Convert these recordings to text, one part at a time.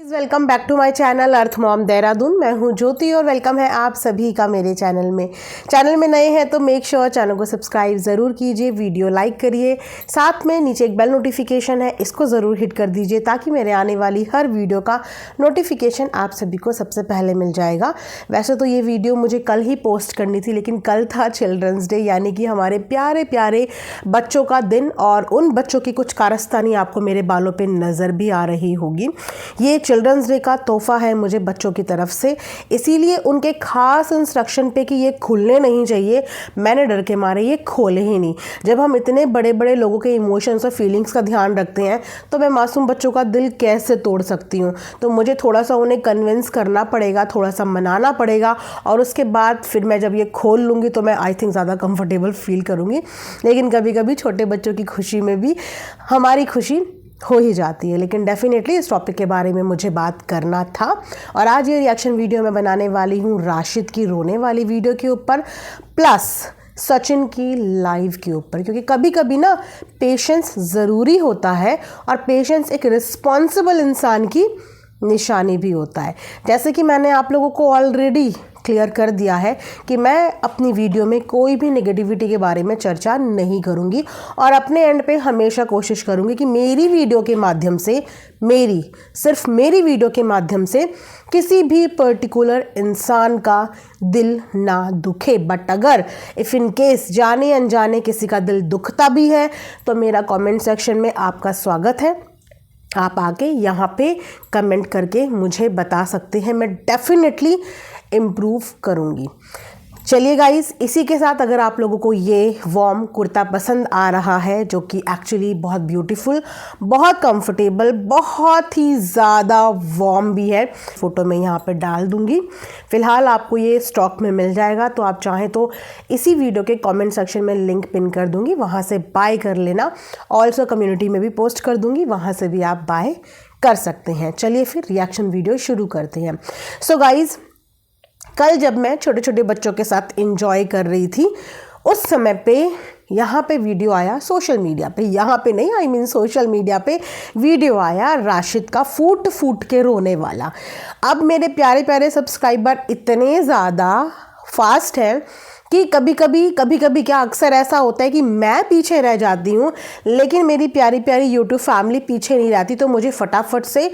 Welcome back to my channel earth mom Dehradun. मैं हूं ज्योति और वेलकम है आप सभी का मेरे चैनल में नए हैं तो मेक श्योर चैनल को सब्सक्राइब ज़रूर कीजिए, वीडियो लाइक करिए, साथ में नीचे एक बेल नोटिफिकेशन है इसको ज़रूर हिट कर दीजिए ताकि मेरे आने वाली हर वीडियो का नोटिफिकेशन आप सभी को सबसे पहले मिल जाएगा। वैसे तो ये वीडियो मुझे कल ही पोस्ट करनी थी लेकिन कल था चिल्ड्रंस डे, यानी कि हमारे प्यारे प्यारे बच्चों का दिन, और उन बच्चों की कुछ कारस्तानी आपको मेरे बालों पर नज़र भी आ रही होगी। ये चिल्ड्रंस डे का तोहफ़ा है मुझे बच्चों की तरफ से, इसीलिए उनके खास इंस्ट्रक्शन पे कि ये खुलने नहीं चाहिए, मैंने डर के मारे ये खोले ही नहीं। जब हम इतने बड़े बड़े लोगों के इमोशंस और फीलिंग्स का ध्यान रखते हैं तो मैं मासूम बच्चों का दिल कैसे तोड़ सकती हूँ। तो मुझे थोड़ा सा उन्हें कन्विंस करना पड़ेगा, थोड़ा सा मनाना पड़ेगा, और उसके बाद फिर मैं जब ये खोल लूँगी तो मैं आई थिंक ज़्यादा कंफर्टेबल फील करूँगी। लेकिन कभी कभी छोटे बच्चों की खुशी में भी हमारी खुशी हो ही जाती है। लेकिन डेफिनेटली इस टॉपिक के बारे में मुझे बात करना था, और आज ये रिएक्शन वीडियो मैं बनाने वाली हूँ राशिद की रोने वाली वीडियो के ऊपर, प्लस सचिन की लाइव के ऊपर, क्योंकि कभी कभी ना पेशेंस ज़रूरी होता है और पेशेंस एक रिस्पॉन्सिबल इंसान की निशानी भी होता है। जैसे कि मैंने आप लोगों को ऑलरेडी क्लियर कर दिया है कि मैं अपनी वीडियो में कोई भी नेगेटिविटी के बारे में चर्चा नहीं करूंगी, और अपने एंड पे हमेशा कोशिश करूंगी कि मेरी वीडियो के माध्यम से, सिर्फ मेरी वीडियो के माध्यम से किसी भी पर्टिकुलर इंसान का दिल ना दुखे। बट अगर इफ़ इन केस जाने अनजाने किसी का दिल दुखता भी है तो मेरा कमेंट सेक्शन में आपका स्वागत है। आप आके यहाँ पे कमेंट करके मुझे बता सकते हैं, मैं डेफिनेटली इम्प्रूव करूँगी। चलिए गाइस, इसी के साथ अगर आप लोगों को ये वार्म कुर्ता पसंद आ रहा है, जो कि एक्चुअली बहुत ब्यूटीफुल, बहुत कंफर्टेबल, बहुत ही ज़्यादा वार्म भी है, फ़ोटो में यहाँ पे डाल दूँगी। फ़िलहाल आपको ये स्टॉक में मिल जाएगा, तो आप चाहें तो इसी वीडियो के कमेंट सेक्शन में लिंक पिन कर दूँगी, वहाँ से बाय कर लेना। ऑल्सो कम्युनिटी में भी पोस्ट कर दूँगी, वहाँ से भी आप बाय कर सकते हैं। चलिए फिर रिएक्शन वीडियो शुरू करते हैं। सो गाइज़, कल जब मैं छोटे छोटे बच्चों के साथ एंजॉय कर रही थी उस समय पे यहाँ पे वीडियो आया सोशल मीडिया पे, यहाँ पे नहीं, आई मीन सोशल मीडिया पे वीडियो आया राशिद का फूट फूट के रोने वाला। अब मेरे प्यारे प्यारे सब्सक्राइबर इतने ज़्यादा फास्ट हैं कि कभी कभी क्या अक्सर ऐसा होता है कि मैं पीछे रह जाती हूँ, लेकिन मेरी प्यारी प्यारी यूट्यूब फैमिली पीछे नहीं रहती। तो मुझे फटाफट से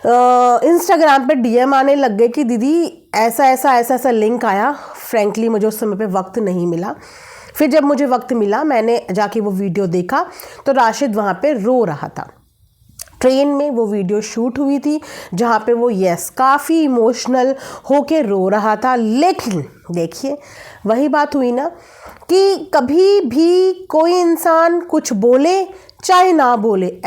इंस्टाग्राम पे डीएम आने लग गए कि दीदी ऐसा लिंक आया। फ्रैंकली मुझे उस समय पे वक्त नहीं मिला। फिर जब मुझे वक्त मिला मैंने जाके वो वीडियो देखा तो राशिद वहाँ पे रो रहा था। ट्रेन में वो वीडियो शूट हुई थी जहाँ पे वो काफ़ी इमोशनल होके रो रहा था। लेकिन देखिए, वही बात हुई ना कि कभी भी कोई इंसान कुछ बोले चाहे ना बोले,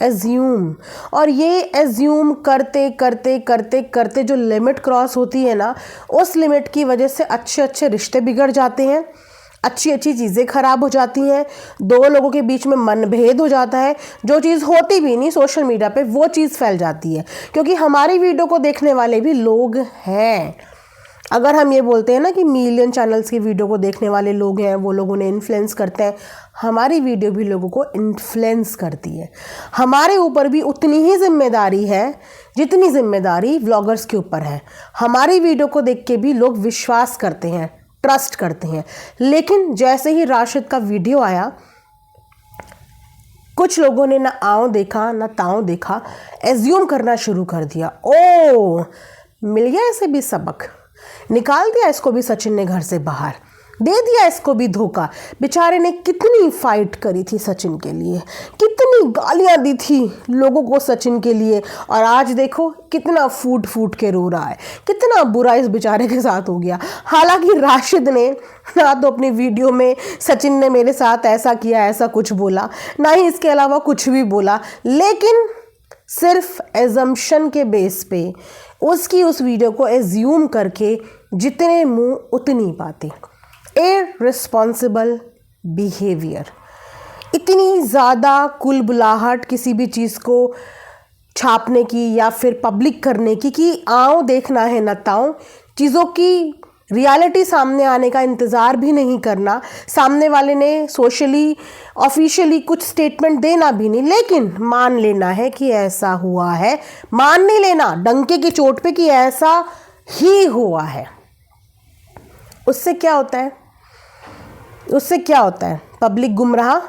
एज्यूम, और ये एज्यूम करते करते करते करते जो लिमिट क्रॉस होती है ना, उस लिमिट की वजह से अच्छे अच्छे रिश्ते बिगड़ जाते हैं, अच्छी अच्छी चीज़ें खराब हो जाती हैं, दो लोगों के बीच में मनभेद हो जाता है। जो चीज़ होती भी नहीं सोशल मीडिया पे वो चीज़ फैल जाती है, क्योंकि हमारी वीडियो को देखने वाले भी लोग हैं। अगर हम ये बोलते हैं ना कि मिलियन चैनल्स की वीडियो को देखने वाले लोग हैं, वो लोग उन्हें इन्फ्लुएंस करते हैं, हमारी वीडियो भी लोगों को इन्फ्लुएंस करती है। हमारे ऊपर भी उतनी ही जिम्मेदारी है जितनी जिम्मेदारी व्लॉगर्स के ऊपर है। हमारी वीडियो को देख के भी लोग विश्वास करते हैं, ट्रस्ट करते हैं। लेकिन जैसे ही राशिद का वीडियो आया, कुछ लोगों ने ना आँव देखा ना ताँव देखा, एज्यूम करना शुरू कर दिया। ओ, मिल गया इसे भी सबक, निकाल दिया इसको भी सचिन ने घर से बाहर, दे दिया इसको भी धोखा। बेचारे ने कितनी फाइट करी थी सचिन के लिए, कितनी गालियां दी थी लोगों को सचिन के लिए, और आज देखो कितना फूट फूट के रो रहा है। कितना बुरा इस बेचारे के साथ हो गया। हालांकि राशिद ने ना तो अपनी वीडियो में सचिन ने मेरे साथ ऐसा किया ऐसा कुछ बोला, ना ही इसके अलावा कुछ भी बोला, लेकिन सिर्फ एजम्पशन के बेस पे उसकी उस वीडियो को एज्यूम करके जितने मुंह उतनी बातें। इररिस्पॉन्सिबल बिहेवियर, इतनी ज़्यादा कुलबुलाहट किसी भी चीज़ को छापने की या फिर पब्लिक करने की कि आओ देखना है न ताओ, चीज़ों की रियलिटी सामने आने का इंतज़ार भी नहीं करना, सामने वाले ने सोशली ऑफिशियली कुछ स्टेटमेंट देना भी नहीं, लेकिन मान लेना है कि ऐसा हुआ है। मान नहीं लेना डंके की चोट पे कि ऐसा ही हुआ है। उससे क्या होता है? उससे क्या होता है? पब्लिक गुमराह,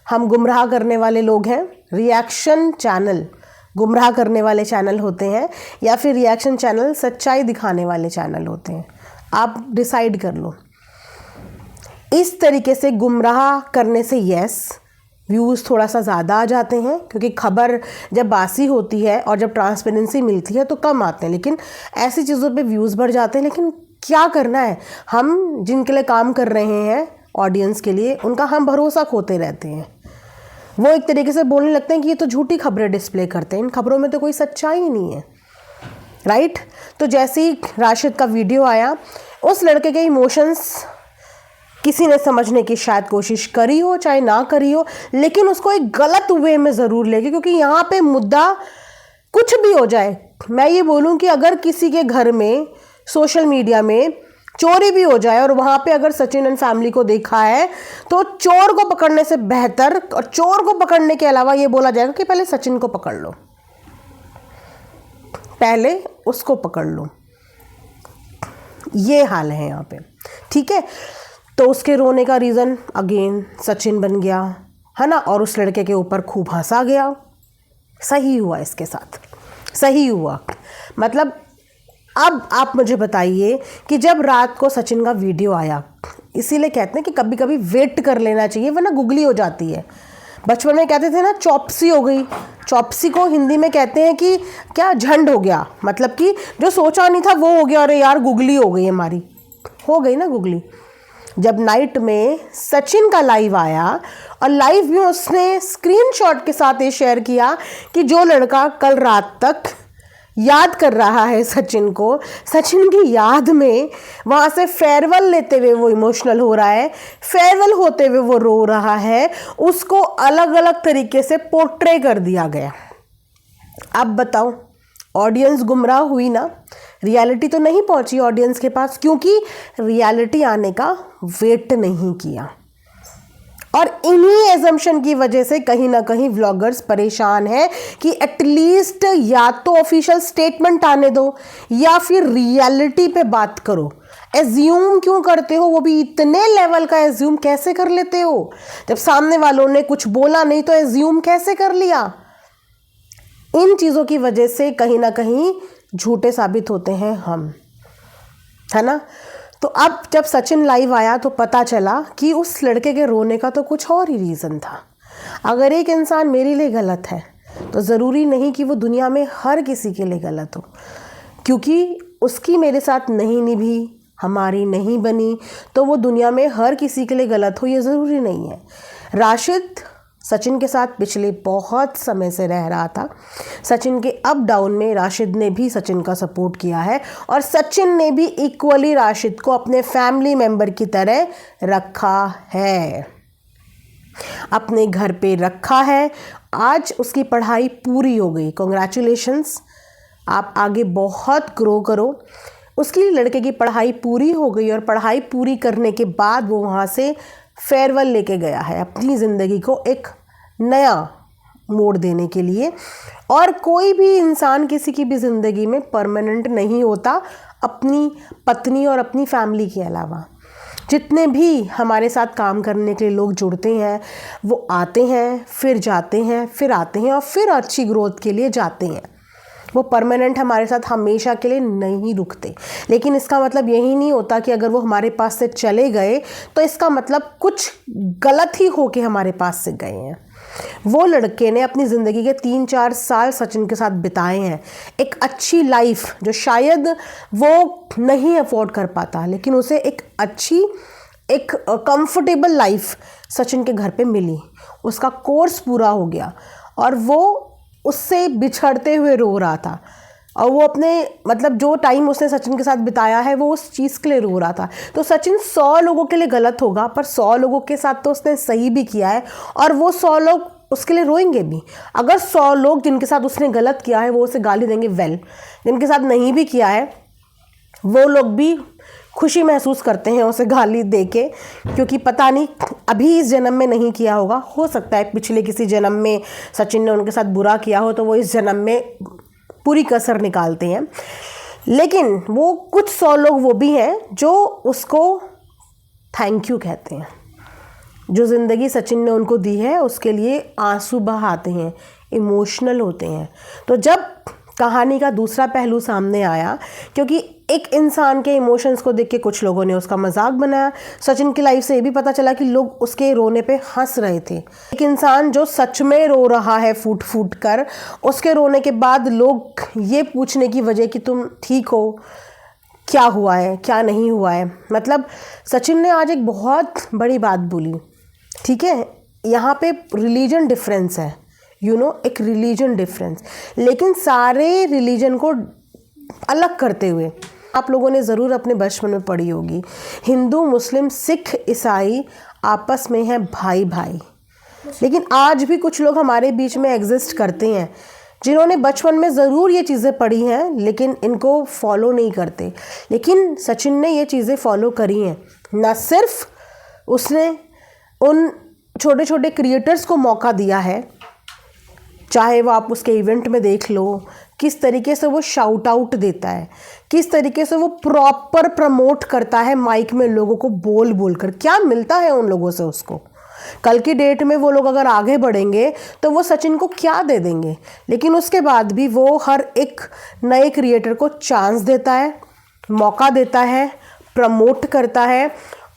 हम गुमराह करने वाले लोग हैं। रिएक्शन चैनल गुमराह करने वाले चैनल होते हैं या फिर रिएक्शन चैनल सच्चाई दिखाने वाले चैनल होते हैं। आप डिसाइड कर लो। इस तरीके से गुमराह करने से यस, व्यूज़ थोड़ा सा ज़्यादा आ जाते हैं, क्योंकि खबर जब बासी होती है और जब ट्रांसपेरेंसी मिलती है तो कम आते हैं, लेकिन ऐसी चीज़ों पे व्यूज़ बढ़ जाते हैं। लेकिन क्या करना है, हम जिनके लिए काम कर रहे हैं ऑडियंस के लिए, उनका हम भरोसा खोते रहते हैं। वो एक तरीके से बोलने लगते हैं कि ये तो झूठी खबरें डिस्प्ले करते हैं, इन खबरों में तो कोई सच्चाई नहीं है, राइट। तो जैसे ही राशिद का वीडियो आया, उस लड़के के इमोशंस किसी ने समझने की शायद कोशिश करी हो, चाहे ना करी हो, लेकिन उसको एक गलत वे में ज़रूर लेगी, क्योंकि यहाँ पे मुद्दा कुछ भी हो जाए। मैं ये बोलूँ कि अगर किसी के घर में सोशल मीडिया में चोरी भी हो जाए और वहाँ पे अगर सचिन एंड फैमिली को देखा है, तो चोर को पकड़ने से बेहतर, और चोर को पकड़ने के अलावा ये बोला जाएगा कि पहले सचिन को पकड़ लो, पहले उसको पकड़ लो। ये हाल है यहाँ पे, ठीक है। तो उसके रोने का रीज़न अगेन सचिन बन गया, है ना, और उस लड़के के ऊपर खूब हंसा गया। सही हुआ इसके साथ, सही हुआ। मतलब अब आप मुझे बताइए कि जब रात को सचिन का वीडियो आया, इसीलिए कहते हैं कि कभी कभी वेट कर लेना चाहिए, वरना गुगली हो जाती है। बचपन में कहते थे ना चौपसी हो गई, चौपसी को हिंदी में कहते हैं कि क्या, झंड हो गया, मतलब कि जो सोचा नहीं था वो हो गया, अरे यार गुगली हो गई हमारी, हो गई ना गुगली। जब नाइट में सचिन का लाइव आया और लाइव में उसने स्क्रीनशॉट के साथ ये शेयर किया कि जो लड़का कल रात तक याद कर रहा है सचिन को, सचिन की याद में वहाँ से फेयरवेल लेते हुए वो इमोशनल हो रहा है, फेयरवेल होते हुए वो रो रहा है, उसको अलग अलग तरीके से पोर्ट्रे कर दिया गया। अब बताओ, ऑडियंस गुमराह हुई ना, रियलिटी तो नहीं पहुंची ऑडियंस के पास, क्योंकि रियलिटी आने का वेट नहीं किया। और इन्हीं एजम्पशन की वजह से कहीं ना कहीं व्लॉगर्स परेशान हैं कि एटलीस्ट या तो ऑफिशियल स्टेटमेंट आने दो या फिर रियलिटी पे बात करो। एज्यूम क्यों करते हो, वो भी इतने लेवल का एज्यूम कैसे कर लेते हो? जब सामने वालों ने कुछ बोला नहीं तो एज्यूम कैसे कर लिया? इन चीज़ों की वजह से कहीं ना कहीं झूठे साबित होते हैं हम, है ना। तो अब जब सचिन लाइव आया तो पता चला कि उस लड़के के रोने का तो कुछ और ही रीज़न था। अगर एक इंसान मेरे लिए गलत है तो ज़रूरी नहीं कि वो दुनिया में हर किसी के लिए गलत हो, क्योंकि उसकी मेरे साथ नहीं निभी, हमारी नहीं बनी, तो वो दुनिया में हर किसी के लिए गलत हो, ये ज़रूरी नहीं है। राशिद सचिन के साथ पिछले बहुत समय से रह रहा था। सचिन के अप डाउन में राशिद ने भी सचिन का सपोर्ट किया है और सचिन ने भी इक्वली राशिद को अपने फैमिली मेंबर की तरह रखा है, अपने घर पे रखा है। आज उसकी पढ़ाई पूरी हो गई, कॉन्ग्रेचुलेशंस, आप आगे बहुत ग्रो करो। उसकी लड़के की पढ़ाई पूरी हो गई और पढ़ाई पूरी करने के बाद वो वहाँ से फेयरवेल लेके गया है अपनी ज़िंदगी को एक नया मोड़ देने के लिए। और कोई भी इंसान किसी की भी ज़िंदगी में परमानेंट नहीं होता, अपनी पत्नी और अपनी फैमिली के अलावा। जितने भी हमारे साथ काम करने के लिए लोग जुड़ते हैं वो आते हैं, फिर जाते हैं, फिर आते हैं और फिर अच्छी ग्रोथ के लिए जाते हैं। वो परमानेंट हमारे साथ हमेशा के लिए नहीं रुकते। लेकिन इसका मतलब यही नहीं होता कि अगर वो हमारे पास से चले गए तो इसका मतलब कुछ गलत ही हो के हमारे पास से गए हैं। वो लड़के ने अपनी ज़िंदगी के 3-4 साल सचिन के साथ बिताए हैं, एक अच्छी लाइफ जो शायद वो नहीं अफोर्ड कर पाता, लेकिन उसे एक अच्छी, एक कंफर्टेबल लाइफ सचिन के घर पे मिली। उसका कोर्स पूरा हो गया और वो उससे बिछड़ते हुए रो रहा था, और वो अपने मतलब जो टाइम उसने सचिन के साथ बिताया है वो उस चीज़ के लिए रो रहा था। तो सचिन 100 लोगों के लिए गलत होगा, पर 100 लोगों के साथ तो उसने सही भी किया है, और वो 100 लोग उसके लिए रोएंगे भी। अगर 100 लोग जिनके साथ उसने गलत किया है वो उसे गाली देंगे, वेल, जिनके साथ नहीं भी किया है वो लोग भी खुशी महसूस करते हैं उसे गाली दे के, क्योंकि पता नहीं अभी इस जन्म में नहीं किया होगा, हो सकता है पिछले किसी जन्म में सचिन ने उनके साथ बुरा किया हो तो वो इस जन्म में पूरी कसर निकालते हैं। लेकिन वो कुछ 100 लोग वो भी हैं जो उसको थैंक यू कहते हैं, जो ज़िंदगी सचिन ने उनको दी है उसके लिए आंसू बहाते हैं, इमोशनल होते हैं। तो जब कहानी का दूसरा पहलू सामने आया, क्योंकि एक इंसान के इमोशंस को देख के कुछ लोगों ने उसका मजाक बनाया, सचिन की लाइफ से ये भी पता चला कि लोग उसके रोने पे हंस रहे थे। एक इंसान जो सच में रो रहा है फूट फूट कर, उसके रोने के बाद लोग ये पूछने की वजह कि तुम ठीक हो, क्या हुआ है, क्या नहीं हुआ है। मतलब सचिन ने आज एक बहुत बड़ी बात बोली, ठीक है, यहाँ पे रिलीजन डिफरेंस है, एक रिलीजन डिफरेंस, लेकिन सारे रिलीजन को अलग करते हुए आप लोगों ने ज़रूर अपने बचपन में पढ़ी होगी, हिंदू मुस्लिम सिख ईसाई आपस में हैं भाई भाई। लेकिन आज भी कुछ लोग हमारे बीच में एग्जिस्ट करते हैं जिन्होंने बचपन में ज़रूर ये चीज़ें पढ़ी हैं लेकिन इनको फॉलो नहीं करते। लेकिन सचिन ने ये चीज़ें फॉलो करी हैं। न सिर्फ उसने उन छोटे छोटे क्रिएटर्स को मौका दिया है, चाहे वो आप उसके इवेंट में देख लो किस तरीके से वो शाउट आउट देता है, किस तरीके से वो प्रॉपर प्रमोट करता है माइक में लोगों को बोल बोल कर, क्या मिलता है उन लोगों से उसको। कल की डेट में वो लोग अगर आगे बढ़ेंगे तो वो सचिन को क्या दे देंगे, लेकिन उसके बाद भी वो हर एक नए क्रिएटर को चांस देता है, मौका देता है, प्रमोट करता है।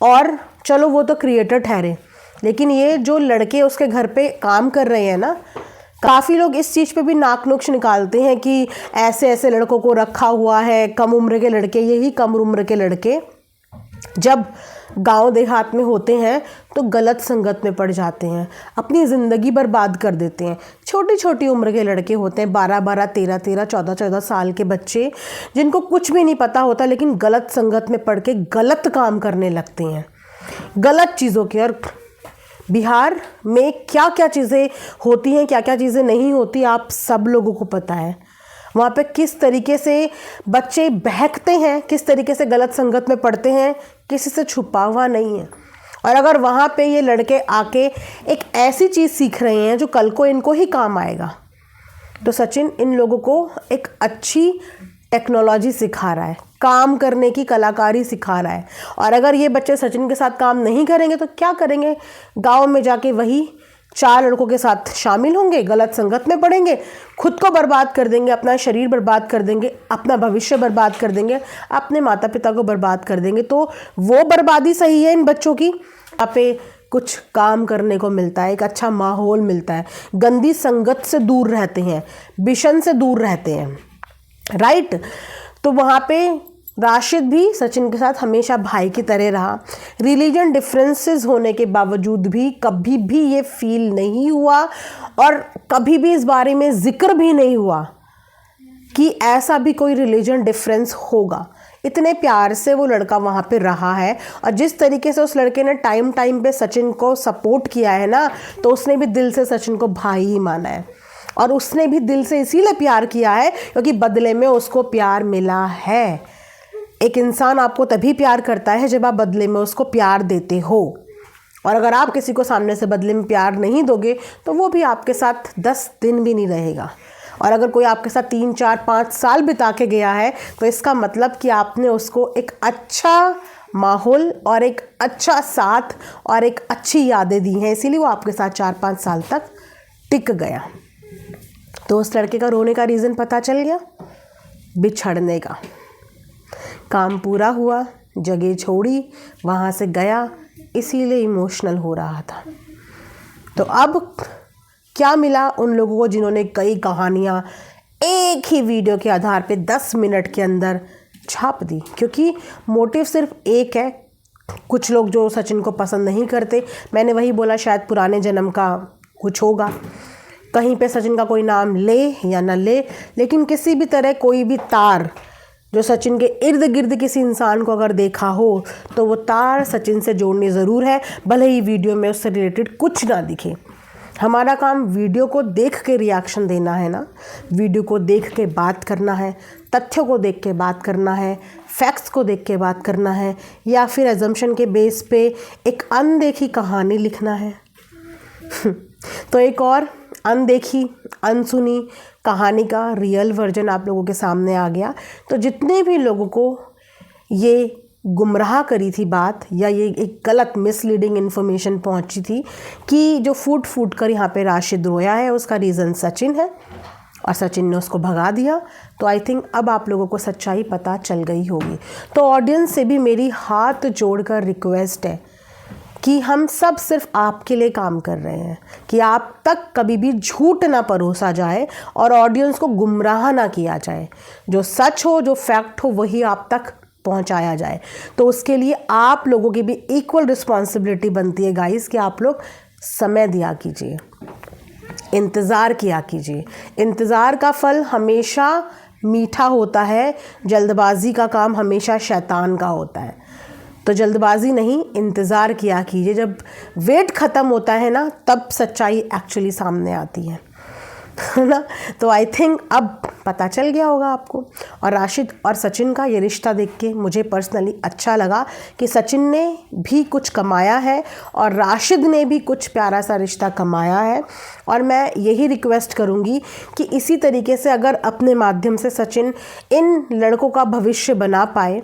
और चलो वो तो क्रिएटर ठहरे, लेकिन ये जो लड़के उसके घर पे काम कर रहे हैं ना, काफ़ी लोग इस चीज़ पे भी नाक नुक्श निकालते हैं कि ऐसे ऐसे लड़कों को रखा हुआ है, कम उम्र के लड़के। यही कम उम्र के लड़के जब गांव देहात में होते हैं तो गलत संगत में पड़ जाते हैं, अपनी ज़िंदगी बर्बाद कर देते हैं। छोटी छोटी उम्र के लड़के होते हैं, 12-12, 13-13, 14-14 साल के बच्चे, जिनको कुछ भी नहीं पता होता लेकिन गलत संगत में पड़ के गलत काम करने लगते हैं, गलत चीज़ों के। और बिहार में क्या क्या चीज़ें होती हैं, क्या क्या चीज़ें नहीं होती, आप सब लोगों को पता है। वहाँ पे किस तरीके से बच्चे बहकते हैं, किस तरीके से गलत संगत में पड़ते हैं, किसी से छुपा हुआ नहीं है। और अगर वहाँ पे ये लड़के आके एक ऐसी चीज़ सीख रहे हैं जो कल को इनको ही काम आएगा, तो सचिन इन लोगों को एक अच्छी टेक्नोलॉजी सिखा रहा है, काम करने की कलाकारी सिखा रहा है। और अगर ये बच्चे सचिन के साथ काम नहीं करेंगे तो क्या करेंगे, गांव में जाके वही 4 लड़कों के साथ शामिल होंगे, गलत संगत में पड़ेंगे, खुद को बर्बाद कर देंगे, अपना शरीर बर्बाद कर देंगे, अपना भविष्य बर्बाद कर देंगे, अपने माता पिता को बर्बाद कर देंगे। तो वो बर्बादी सही है इन बच्चों की। यहाँ पे कुछ काम करने को मिलता है, एक अच्छा माहौल मिलता है, गंदी संगत से दूर रहते हैं, विषण से दूर रहते हैं, राइट। तो वहाँ पे राशिद भी सचिन के साथ हमेशा भाई की तरह रहा। रिलीजन डिफरेंसेस होने के बावजूद भी कभी भी ये फील नहीं हुआ और कभी भी इस बारे में जिक्र भी नहीं हुआ कि ऐसा भी कोई रिलीजन डिफरेंस होगा। इतने प्यार से वो लड़का वहाँ पे रहा है, और जिस तरीके से उस लड़के ने टाइम टाइम पे सचिन को सपोर्ट किया है ना, तो उसने भी दिल से सचिन को भाई ही माना है। और उसने भी दिल से इसीलिए प्यार किया है क्योंकि बदले में उसको प्यार मिला है। एक इंसान आपको तभी प्यार करता है जब आप बदले में उसको प्यार देते हो, और अगर आप किसी को सामने से बदले में प्यार नहीं दोगे तो वो भी आपके साथ 10 दिन भी नहीं रहेगा। और अगर कोई आपके साथ 3, 4, 5 साल बिता के गया है तो इसका मतलब कि आपने उसको एक अच्छा माहौल और एक अच्छा साथ और एक अच्छी यादें दी हैं, इसीलिए वो आपके साथ 4-5 साल तक टिक गया। तो उस लड़के का रोने का रीज़न पता चल गया, बिछड़ने का। काम पूरा हुआ, जगह छोड़ी, वहाँ से गया, इसीलिए इमोशनल हो रहा था। तो अब क्या मिला उन लोगों को जिन्होंने कई कहानियाँ एक ही वीडियो के आधार पे 10 मिनट के अंदर छाप दी, क्योंकि मोटिव सिर्फ एक है। कुछ लोग जो सचिन को पसंद नहीं करते, मैंने वही बोला, शायद पुराने जन्म का कुछ होगा, कहीं पे सचिन का कोई नाम ले या न ले, लेकिन किसी भी तरह कोई भी तार जो सचिन के इर्द गिर्द किसी इंसान को अगर देखा हो तो वो तार सचिन से जोड़नी ज़रूर है, भले ही वीडियो में उससे रिलेटेड कुछ ना दिखे। हमारा काम वीडियो को देख के रिएक्शन देना है ना, वीडियो को देख के बात करना है, तथ्यों को देख के बात करना है, फैक्ट्स को देख के बात करना है, या फिर एजम्पशन के बेस पे एक अनदेखी कहानी लिखना है। तो एक और अनदेखी अनसुनी कहानी का रियल वर्जन आप लोगों के सामने आ गया। तो जितने भी लोगों को ये गुमराह करी थी बात, या ये एक गलत मिसलीडिंग इन्फॉर्मेशन पहुंची थी कि जो फूट कर यहाँ पे राशिद रोया है उसका रीज़न सचिन है और सचिन ने उसको भगा दिया, तो आई थिंक अब आप लोगों को सच्चाई पता चल गई होगी। तो ऑडियंस से भी मेरी हाथ जोड़कर रिक्वेस्ट है कि हम सब सिर्फ आपके लिए काम कर रहे हैं, कि आप तक कभी भी झूठ ना परोसा जाए और ऑडियंस को गुमराह ना किया जाए। जो सच हो, जो फैक्ट हो, वही आप तक पहुंचाया जाए। तो उसके लिए आप लोगों की भी इक्वल रिस्पॉन्सिबिलिटी बनती है गाइस कि आप लोग समय दिया कीजिए, इंतज़ार किया कीजिए। इंतज़ार का फल हमेशा मीठा होता है, जल्दबाजी का काम हमेशा शैतान का होता है। तो जल्दबाजी नहीं, इंतज़ार किया कीजिए। जब वेट ख़त्म होता है ना, तब सच्चाई एक्चुअली सामने आती है ना। तो आई थिंक अब पता चल गया होगा आपको। और राशिद और सचिन का ये रिश्ता देख के मुझे पर्सनली अच्छा लगा कि सचिन ने भी कुछ कमाया है और राशिद ने भी कुछ प्यारा सा रिश्ता कमाया है। और मैं यही रिक्वेस्ट करूँगी कि इसी तरीके से अगर अपने माध्यम से सचिन इन लड़कों का भविष्य बना पाए,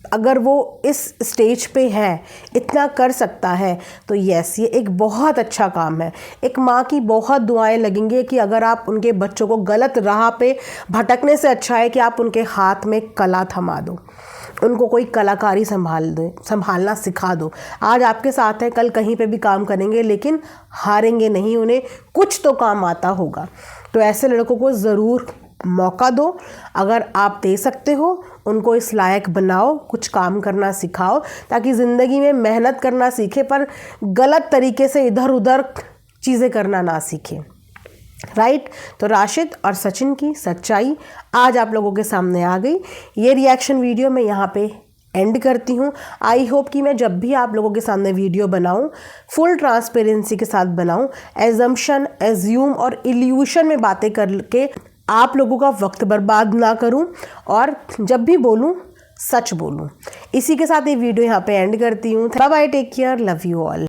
अगर वो इस स्टेज पे है, इतना कर सकता है, तो यस, ये एक बहुत अच्छा काम है। एक माँ की बहुत दुआएं लगेंगी कि अगर आप उनके बच्चों को गलत राह पे भटकने से अच्छा है कि आप उनके हाथ में कला थमा दो, उनको कोई कलाकारी संभालना सिखा दो। आज आपके साथ है, कल कहीं पे भी काम करेंगे, लेकिन हारेंगे नहीं, उन्हें कुछ तो काम आता होगा। तो ऐसे लड़कों को ज़रूर मौका दो, अगर आप दे सकते हो उनको इस लायक बनाओ, कुछ काम करना सिखाओ, ताकि ज़िंदगी में मेहनत करना सीखे पर गलत तरीके से इधर उधर चीज़ें करना ना सीखे। राइट। तो राशिद और सचिन की सच्चाई आज आप लोगों के सामने आ गई। ये रिएक्शन वीडियो मैं यहाँ पे एंड करती हूँ। आई होप कि मैं जब भी आप लोगों के सामने वीडियो बनाऊँ, फुल ट्रांसपेरेंसी के साथ बनाऊँ, एजम्पशन, एज्यूम और इल्यूशन में बातें करके आप लोगों का वक्त बर्बाद ना करूं, और जब भी बोलूं सच बोलूं। इसी के साथ ये वीडियो यहाँ पे एंड करती हूँ। Bye bye, take care, love you all.